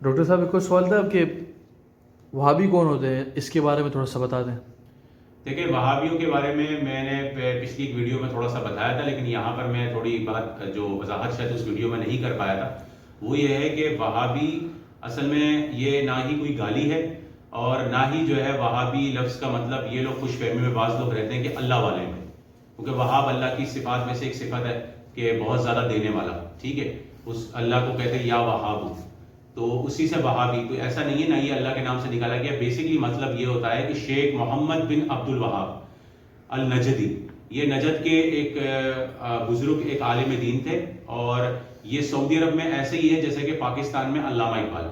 Doctor صاحب ایک اور سوال تھا کہ وہابی کون ہوتے ہیں، اس کے بارے میں تھوڑا سا بتا دیں۔ دیکھیں، وہابیوں کے بارے میں نے پچھلی ایک ویڈیو میں تھوڑا سا بتایا تھا، لیکن یہاں پر میں تھوڑی بات جو وضاحت شاید اس ویڈیو میں نہیں کر پایا تھا، وہ یہ ہے کہ وہابی اصل میں یہ نہ ہی کوئی گالی ہے اور نہ ہی جو ہے وہابی لفظ کا مطلب یہ لوگ خوش فہمی میں بعض لوگ رہتے ہیں کہ اللہ والے میں، کیونکہ وہاب اللہ کی صفات میں سے ایک صفت ہے کہ بہت زیادہ دینے والا، ٹھیک ہے، اس اللہ کو کہتے ہیں یا وہاب، تو اسی سے وہابی، تو ایسا نہیں ہے، نہ یہ اللہ کے نام سے نکالا گیا۔ بیسکلی مطلب یہ ہوتا ہے کہ شیخ محمد بن عبد الوہاب النجدی، یہ نجد کے ایک بزرگ، ایک عالم دین تھے، اور یہ سعودی عرب میں ایسے ہی ہے جیسے کہ پاکستان میں علامہ اقبال،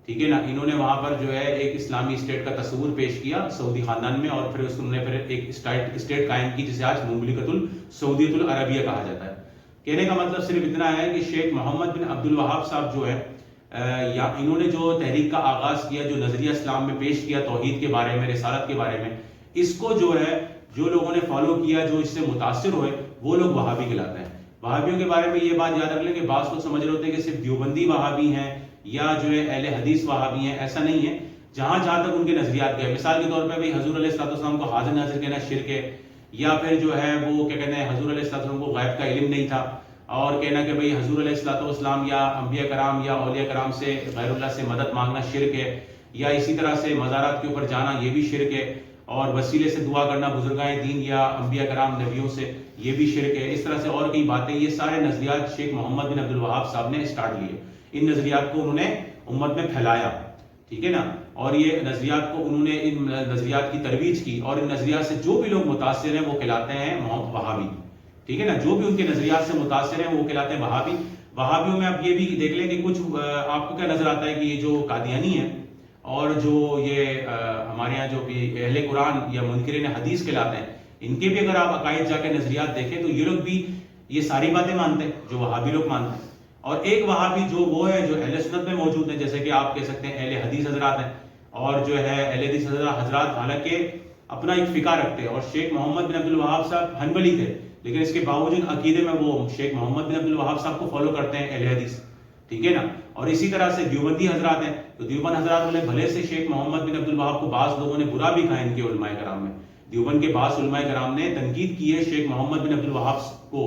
ٹھیک ہے نا۔ انہوں نے وہاں پر جو ہے ایک اسلامی اسٹیٹ کا تصور پیش کیا سعودی خاندان میں، اور پھر انہوں نے پھر ایک اسٹیٹ قائم کی جسے آج مملکت السعودیۃ العربیہ کہا جاتا ہے۔ کہنے کا مطلب صرف اتنا ہے کہ شیخ محمد بن عبد الوہاب صاحب جو ہے، یا انہوں نے جو تحریک کا آغاز کیا، جو نظریہ اسلام میں پیش کیا توحید کے بارے میں، رسالت کے بارے میں، اس کو جو ہے جو لوگوں نے فالو کیا، جو اس سے متاثر ہوئے، وہ لوگ وہابی کہلاتے ہیں۔ وہابیوں کے بارے میں یہ بات یاد رکھ لیں کہ بعض لوگ سمجھ رہے ہوتے ہیں کہ صرف دیوبندی وہابی ہیں یا جو ہے اہل حدیث وہابی ہیں، ایسا نہیں ہے۔ جہاں تک ان کے نظریات گئے، مثال کے طور پہ بھائی حضور علیہ السلام کو حاضر ناظر کہنا شرک ہے، یا پھر جو ہے وہ کیا کہتے ہیں حضور علیہ السلام کو غیب کا علم نہیں تھا، اور کہنا کہ بھئی حضور علیہ السلام یا انبیاء کرام یا اولیاء کرام سے غیر اللہ سے مدد مانگنا شرک ہے، یا اسی طرح سے مزارات کے اوپر جانا یہ بھی شرک ہے، اور وسیلے سے دعا کرنا بزرگان دین یا انبیاء کرام نبیوں سے یہ بھی شرک ہے۔ اس طرح سے اور کئی باتیں، یہ سارے نظریات شیخ محمد بن عبد الوہاب صاحب نے اسٹارٹ لیے، ان نظریات کو انہوں نے امت میں پھیلایا، ٹھیک ہے نا، اور یہ نظریات کو انہوں نے ان نظریات کی ترویج کی، اور ان نظریات سے جو بھی لوگ متاثر ہیں وہ کہلاتے ہیں وہابی، ٹھیک ہے نا، جو بھی ان کے نظریات سے متاثر ہیں وہ کہلاتے ہیں وہابی۔ وہابیوں میں آپ یہ بھی دیکھ لیں کہ کچھ آپ کو کیا نظر آتا ہے کہ یہ جو قادیانی ہیں اور جو یہ ہمارے یہاں جو بھی اہل قرآن یا منکرین حدیث کہلاتے ہیں، ان کے بھی اگر آپ عقائد جا کے نظریات دیکھیں تو یہ لوگ بھی یہ ساری باتیں مانتے ہیں جو وہابی لوگ مانتے ہیں۔ اور ایک وہابی جو وہ ہے جو اہل سنت میں موجود ہے، جیسے کہ آپ کہہ سکتے ہیں اہل حدیث حضرات ہیں، اور جو ہے اہل حدیث حضرات حالانکہ اپنا ایک فقہ رکھتے ہیں، اور شیخ محمد بن عبد الوہاب صاحب حنبلی تھے، لیکن اس کے باوجود عقیدے میں وہ شیخ محمد بن عبد الوہاب صاحب کو فالو کرتے ہیں اہل حدیث، ٹھیک ہے نا۔ اور اسی طرح سے دیوبندی حضرات ہیں، تو دیوبند حضرات نے بھلے سے شیخ محمد بن عبد الوہاب کو بعض لوگوں نے برا بھی کہا ان کے علماء کرام میں، دیوبند کے بعض علماء کرام نے تنقید کی ہے شیخ محمد بن عبد الوہاب کو،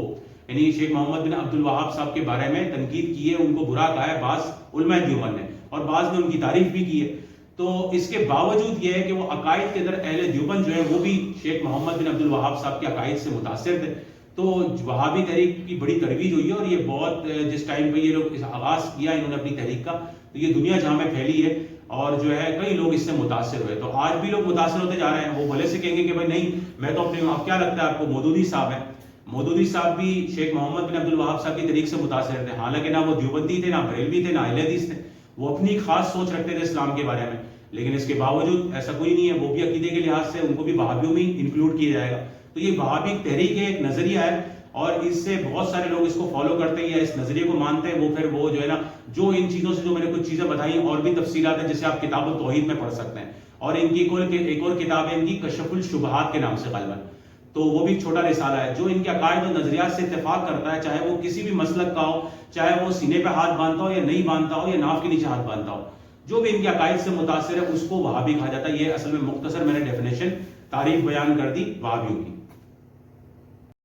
یعنی شیخ محمد بن عبد الوہاب صاحب کے بارے میں تنقید کی ہے، ان کو برا کہا ہے بعض علماء دیوبند نے، اور بعض نے ان کی تعریف بھی کی ہے۔ تو اس کے باوجود یہ ہے کہ وہ عقائد کے اندر اہل دیوبند جو ہے وہ بھی شیخ محمد بن عبد الوہاب صاحب کے عقائد سے متاثر تھے، تو وہابی تحریک کی بڑی ترویج ہوئی ہے، اور یہ بہت جس ٹائم پہ یہ لوگ آغاز کیا انہوں نے اپنی تحریک کا، تو یہ دنیا جہاں میں پھیلی ہے، اور جو ہے کئی لوگ اس سے متاثر ہوئے، تو آج بھی لوگ متاثر ہوتے جا رہے ہیں۔ وہ بھلے سے کہیں گے کہ بھائی نہیں میں تو اپنے، آپ کیا لگتا ہے آپ کو مودودی صاحب ہیں، مودودی صاحب بھی شیخ محمد بن عبد الوہاب صاحب کی تحریک سے متاثر تھے، حالانکہ نہ وہ دیوبندی تھے، نہ بریلوی تھے، نہ اہل حدیث تھے، وہ اپنی خاص سوچ رکھتے تھے اسلام کے بارے میں، لیکن اس کے باوجود ایسا کوئی نہیں ہے، وہ بھی عقیدے کے لحاظ سے ان کو بھی وہابیوں میں انکلوڈ کیا جائے گا۔ تو یہ وہابی ایک تحریک ہے، ایک نظریہ ہے، اور اس سے بہت سارے لوگ اس کو فالو کرتے ہیں یا اس نظریے کو مانتے ہیں، وہ پھر وہ جو ہے نا، جو ان چیزوں سے جو میں نے کچھ چیزیں بتائی ہیں، اور بھی تفصیلات ہیں جسے آپ کتاب التوحید میں پڑھ سکتے ہیں، اور ان کی ایک اور کتاب ہے ان کی کشف الشبہات کے نام سے غالباً، تو وہ بھی چھوٹا رسالہ ہے جو ان کے عقائد و نظریات سے اتفاق کرتا ہے، چاہے وہ کسی بھی مسلک کا ہو، چاہے وہ سینے پہ ہاتھ باندھتا ہو یا نہیں باندھتا ہو، یا ناف کے نیچے ہاتھ باندھتا ہو، جو بھی ان کے عقائد سے متاثر ہے اس کو وہابی کہا جاتا ہے۔ یہ اصل میں مختصر میں نے ڈیفینیشن تعریف بیان کر دی وہابیوں کی۔